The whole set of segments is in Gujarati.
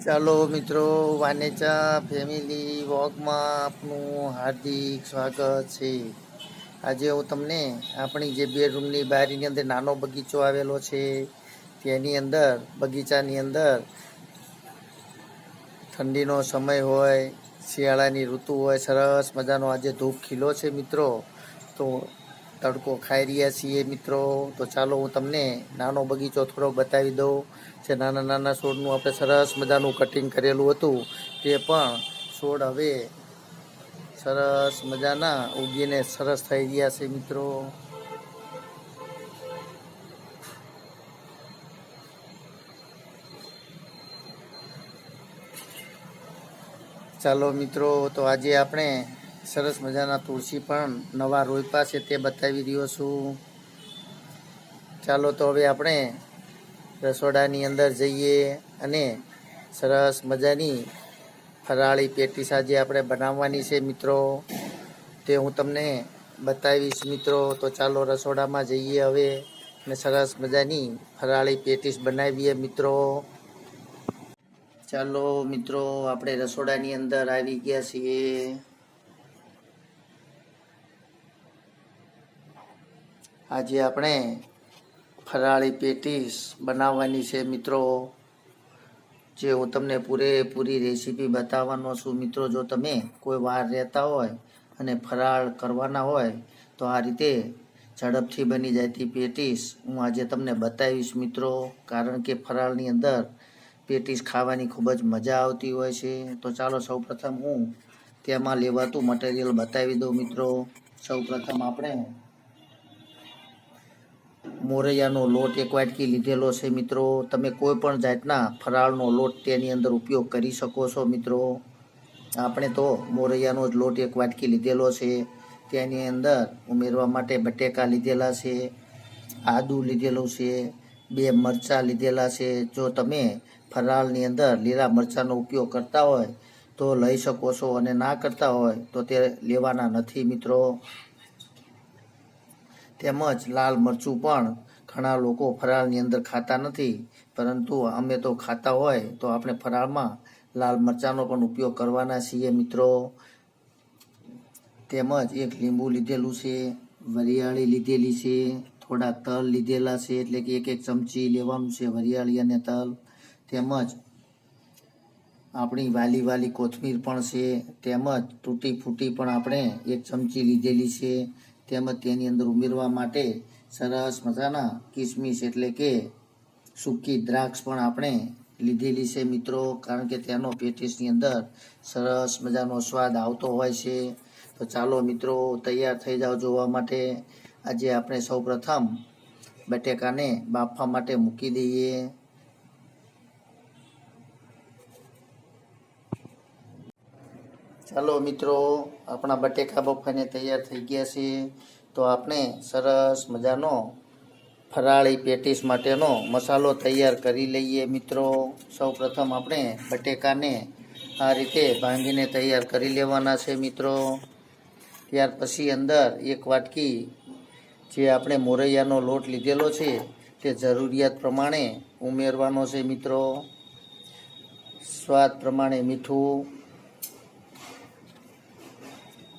ચાલો મિત્રો, વાનેચા ફેમિલી વોકમાં આપનું હાર્દિક સ્વાગત છે. આજે હું તમને આપણી જે બેડરૂમની બારીની અંદર નાનો બગીચો આવેલો છે તેની અંદર બગીચાની અંદર ઠંડીનો સમય હોય, શિયાળાની ઋતુ હોય, સરસ મજાનો આજે ધૂપ ખીલો છે મિત્રો. તો તડકો ખાઈ રહ્યા છીએ મિત્રો. તો ચાલો હું તમને નાનો બગીચો થોડોક બતાવી દઉં. જે નાના નાના છોડનું આપણે સરસ મજાનું કટિંગ કરેલું હતું તે પણ છોડ હવે સરસ મજાના ઉગીને સરસ થઈ ગયા છે મિત્રો. ચાલો મિત્રો, તો આજે આપણે સરસ મજાના તુલસી પણ નવા રોપ્યા છે તે બતાવી રહ્યો છું. ચાલો તો હવે આપણે રસોડાની અંદર જઈએ અને સરસ મજાની ફરાળી પેટીસ આજે આપણે બનાવવાની છે મિત્રો. તે હું તમને બતાવીશ મિત્રો. તો ચાલો રસોડામાં જઈએ હવે અને સરસ મજાની ફરાળી પેટીસ બનાવીએ મિત્રો. ચાલો મિત્રો, આપણે રસોડાની અંદર આવી ગયા છીએ. આજે આપણે ફરાળી પેટીસ બનાવવાની છે મિત્રો. જે હું તમને પૂરેપૂરી રેસીપી બતાવવાનો છું મિત્રો. જો તમે કોઈ વાર રહેતા હોય અને ફરાળ કરવાના હોય તો આ રીતે ઝડપથી બની જતી પેટીસ હું આજે તમને બતાવીશ મિત્રો. કારણ કે ફરાળની અંદર પેટીસ ખાવાની ખૂબ જ મજા આવતી હોય છે. તો ચાલો સૌપ્રથમ હું તેમાં લેવાતું મટીરિયલ બતાવી દઉં મિત્રો. સૌપ્રથમ આપણે મોરૈયાનો લોટ 1 વાટકી લીધેલો છે મિત્રો. તમે કોઈ પણ જાતના ફરાળનો લોટ તેની અંદર ઉપયોગ કરી શકો છો મિત્રો. આપણે તો મોરૈયાનો જ લોટ 1 વાટકી લીધેલો છે. તેની અંદર ઉમેરવા માટે બટેકા લીધેલા છે, આદું લીધેલું છે, 2 મરચાં લીધેલા છે. જો તમે ફરાળની અંદર લીલા મરચાંનો ઉપયોગ કરતા હોય તો લઈ શકો છો અને ના કરતા હોય તો તે લેવાના નથી મિત્રો. તેમજ લાલ મરચું પણ ઘણા લોકો ફરાળની અંદર ખાતા નથી, પરંતુ અમે તો ખાતા હોય તો આપણે ફરાળમાં લાલ મરચાંનો પણ ઉપયોગ કરવાના છીએ મિત્રો. તેમજ 1 લીંબુ લીધેલું છે, વરિયાળી લીધેલી છે, થોડા તલ લીધેલા છે, એટલે કે 1 ચમચી લેવાનું છે વરિયાળી અને તલ. તેમજ આપણી વાલી કોથમીર પણ છે. તેમજ તૂટી ફૂટી પણ આપણે 1 ચમચી લીધેલી છે. તેમજ તેની અંદર ઉમેરવા માટે સરસ મજાના કિસમિસ એટલે કે સૂકી દ્રાક્ષ પણ આપણે લીધેલી છે મિત્રો. કારણ કે તેનો પેટીસની અંદર સરસ મજાનો સ્વાદ આવતો હોય છે. તો ચાલો મિત્રો, તૈયાર થઈ જાઓ જોવા માટે. આજે આપણે સૌપ્રથમ બટેકાને બાફવા માટે મૂકી દઈએ. ચાલો મિત્રો, આપણા બટેકા બફાઈને તૈયાર થઈ ગયા છે. તો આપણે સરસ મજાનો ફરાળી પેટીસ માટેનો મસાલો તૈયાર કરી લઈએ મિત્રો. સૌપ્રથમ આપણે બટેકાને આ રીતે ભાંગીને તૈયાર કરી લેવાના છે મિત્રો. ત્યાર પછી અંદર 1 વાટકી જે આપણે મોરૈયાનો લોટ લીધેલો છે તે જરૂરિયાત પ્રમાણે ઉમેરવાનો છે મિત્રો. સ્વાદ પ્રમાણે મીઠું.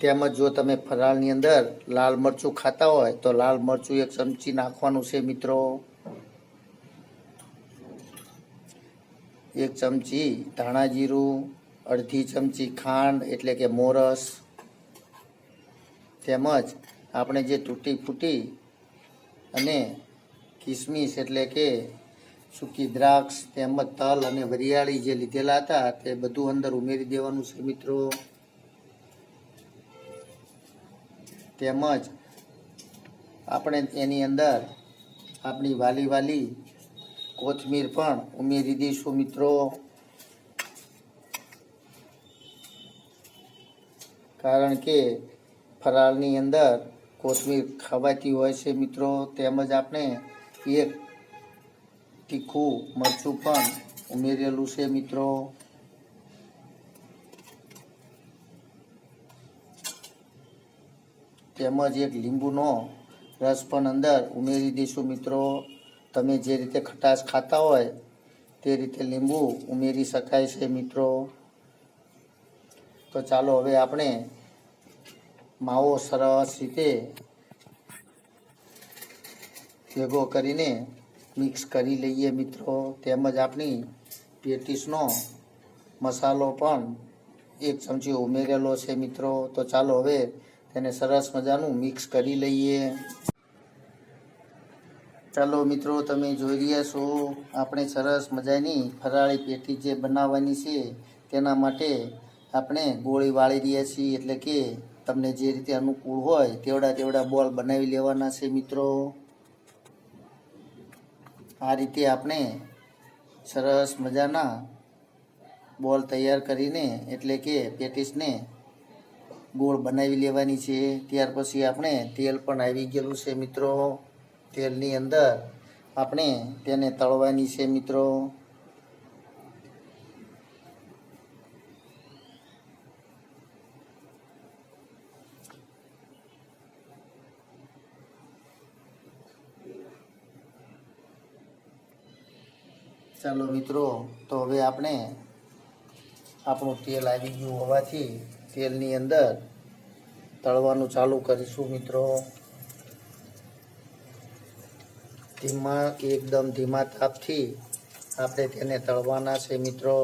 તેમજ જો તમે ફરાળની અંદર લાલ મરચું ખાતા હોય તો લાલ મરચું 1 ચમચી નાખવાનું છે મિત્રો. 1 ચમચી ધાણા જીરું, અડધી ચમચી ખાંડ એટલે કે મોરસ. તેમજ આપણે જે તૂટી ફૂટી અને કિસમિસ એટલે કે સૂકી દ્રાક્ષ તેમજ તલ અને વરિયાળી જે લીધેલા હતા તે બધું અંદર ઉમેરી દેવાનું છે મિત્રો. તેમજ આપણે એની અંદર આપણી વાલી કોથમીર પણ ઉમેરી દઈશું મિત્રો. કારણ કે ફરાળની અંદર કોથમીર ખવાતી હોય છે મિત્રો. તેમજ આપણે 1 તીખું મરચું પણ ઉમેરેલું છે મિત્રો. તેમજ 1 લીંબુનો રસ પણ અંદર ઉમેરી દઈશું મિત્રો. તમે જે રીતે ખટાશ ખાતા હોય તે તે રીતે લીંબુ ઉમેરી શકાય છે મિત્રો. તો ચાલો હવે આપણે માવો સરસ રીતે ભેગો કરીને મિક્સ કરી લઈએ મિત્રો. તેમજ આપણી પેટીસનો મસાલો પણ 1 ચમચી ઉમેરેલો છે મિત્રો. તો ચાલો હવે તેને સરસ મજાનું મિક્સ કરી લઈએ. ચાલો મિત્રો, તમે જોઈ રહ્યા છો આપણે સરસ મજાની ફરાળી પેટી જે બનાવવાની છે તેના માટે આપણે ગોળી વાળી રહ્યા છીએ. એટલે કે તમને જે રીતે અનુકૂળ હોય તેવડા બોલ બનાવી લેવાના છે મિત્રો. આ રીતે આપણે સરસ મજાના બોલ તૈયાર કરીને એટલે કે પેટીસને ગોળ બનાવી લેવાની છે. ત્યાર પછી આપણે તેલ પણ આવી ગયેલું છે મિત્રો. તેલની અંદર આપણે તેને તળવાની છે મિત્રો. ચાલો મિત્રો, તો હવે આપણે આપણું તેલ આવી ગયું હોવાથી તેલની અંદર તળવાનું ચાલુ કરીશું મિત્રો. એકદમ ધીમા તાપથી આપણે તેને તળવાના છે મિત્રો.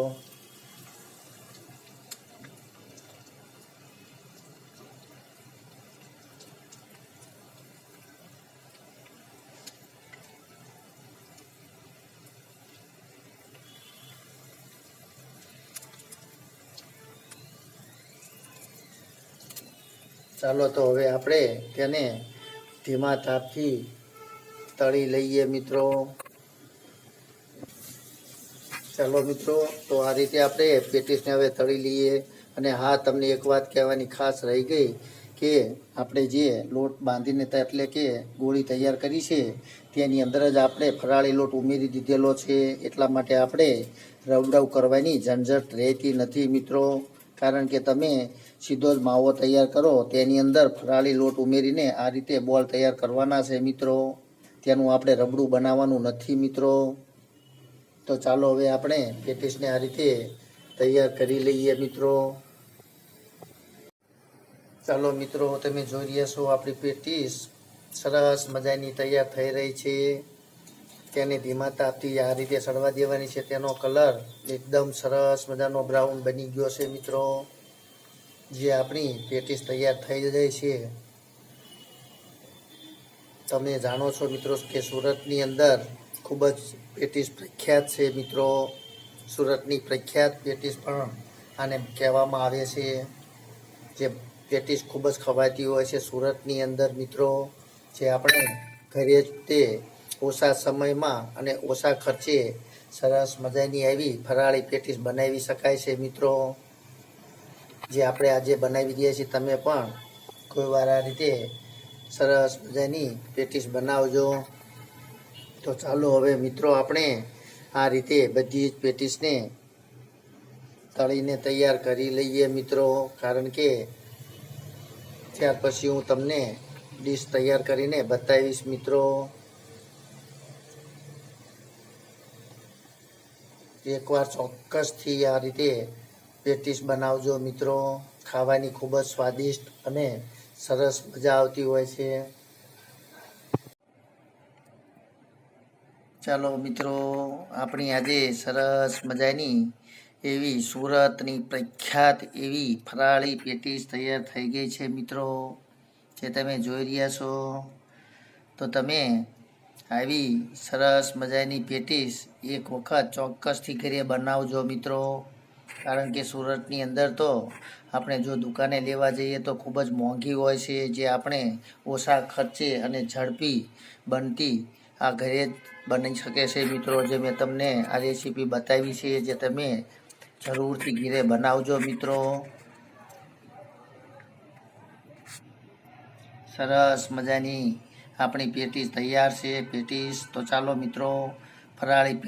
ચાલો તો હવે આપણે તેને ધીમા તાપથી તળી લઈએ મિત્રો. ચાલો મિત્રો, તો આ રીતે આપણે પેટીસને હવે તળી લઈએ. અને હા, તમને એક વાત કહેવાની ખાસ રહી ગઈ કે આપણે જે લોટ બાંધીને એટલે કે ગોળી તૈયાર કરી છે તેની અંદર જ આપણે ફરાળી લોટ ઉમેરી દીધેલો છે. એટલા માટે આપણે રવડવ કરવાની ઝંઝટ રહેતી નથી મિત્રો. કારણ કે તમે સીધો જ માવો તૈયાર કરો તેની અંદર ફરાળી લોટ ઉમેરીને આ રીતે બોલ તૈયાર કરવાના છે મિત્રો. તેનું આપણે રબડું બનાવવાનું નથી મિત્રો. તો ચાલો હવે આપણે પેટીસને આ રીતે તૈયાર કરી લઈએ મિત્રો. ચાલો મિત્રો, તમે જોઈ રહ્યા છો આપણી પેટીસ સરસ મજાની તૈયાર થઈ રહી છે. તેને ધીમા તાપથી આ રીતે સળવા દેવાની છે. તેનો કલર એકદમ સરસ મજાનો બ્રાઉન બની ગયો છે મિત્રો. જે આપણી પેટીસ તૈયાર થઈ જાય છે. તમે જાણો છો મિત્રો કે સુરતની અંદર ખૂબ જ પેટીસ પ્રખ્યાત છે મિત્રો. સુરતની પ્રખ્યાત પેટીસ પણ આને કહેવામાં આવે છે. જે પેટીસ ખૂબ જ ખવાતી હોય છે સુરતની અંદર મિત્રો. જે આપણે ઘરે જ તે ઓછા સમયમાં અને ઓછા ખર્ચે સરસ મજાની આવી ફરાળી પેટીસ બનાવી શકાય છે મિત્રો. જે આપણે આજે બનાવી રહ્યા છીએ, તમે પણ કોઈ વાર આ રીતે સરસ મજાની પેટીસ બનાવજો. તો ચાલો હવે મિત્રો આપણે આ રીતે બધી જ પેટીસને તળીને તૈયાર કરી લઈએ મિત્રો. કારણ કે ત્યાર પછી હું તમને ડીશ તૈયાર કરીને બતાવીશ મિત્રો. એકવાર ચોક્કસથી આ રીતે પેટીસ બનાવજો મિત્રો. ખાવાની ખૂબ જ સ્વાદિષ્ટ અને સરસ મજા આવતી હોય છે. ચાલો મિત્રો, આપણી આજે સરસ મજાની એવી સુરતની પ્રખ્યાત એવી ફરાળી પેટીસ તૈયાર થઈ ગઈ છે મિત્રો. જે તમે જોઈ રહ્યા છો. તો તમે આવી સરસ મજાની પેટીસ એક વખત ચોક્કસથી ઘરે બનાવજો મિત્રો. કારણ કે સુરતની અંદર તો આપણે જો દુકાને લેવા જઈએ તો ખૂબ જ મોંઘી હોય છે. જે આપણે ઓછા ખર્ચે અને ઝડપી બનતી આ ઘરે જ બની શકે છે મિત્રો. જે મેં તમને આ રેસીપી બતાવી છે, જે તમે જરૂરથી ઘરે બનાવજો મિત્રો. સરસ મજાની આપણી પેટીસ તૈયાર છે. પેટીસ તો ચાલો મિત્રો, ફરાળી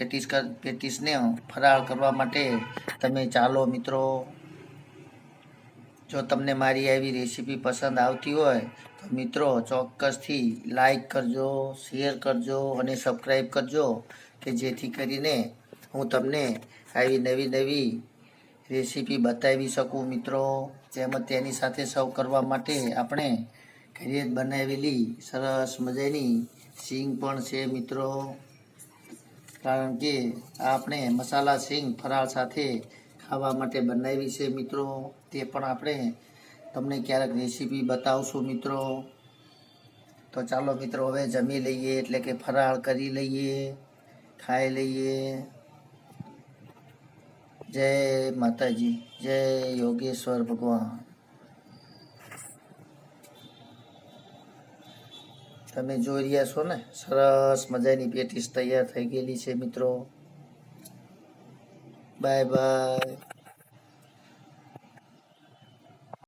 પેટીસને ફરાળ કરવા માટે તમે ચાલો મિત્રો. જો તમને મારી આવી રેસીપી પસંદ આવતી હોય તો મિત્રો ચોક્કસથી લાઈક કરજો, શેર કરજો અને સબસ્ક્રાઈબ કરજો કે જેથી કરીને હું તમને આવી નવી નવી રેસીપી બતાવી શકું મિત્રો. તેમજ તેની સાથે સર્વ કરવા માટે આપણે ઘરે જ બનાવેલી સરસ મજાની સિંગ પણ છે મિત્રો. કારણ કે આપણે મસાલા સિંગ ફરાળ સાથે ખાવા માટે બનાવી છે મિત્રો. તે પણ આપણે તમને ક્યારેક રેસીપી બતાવશું મિત્રો. તો ચાલો મિત્રો હવે જમી લઈએ, એટલે કે ફરાળ કરી લઈએ, ખાઈ લઈએ. જય માતાજી, જય યોગેશ્વર ભગવાન. તમે જોઈ રહ્યા છો ને, સરસ મજાની પેટીસ તૈયાર થઈ ગયેલી છે મિત્રો. Bye bye.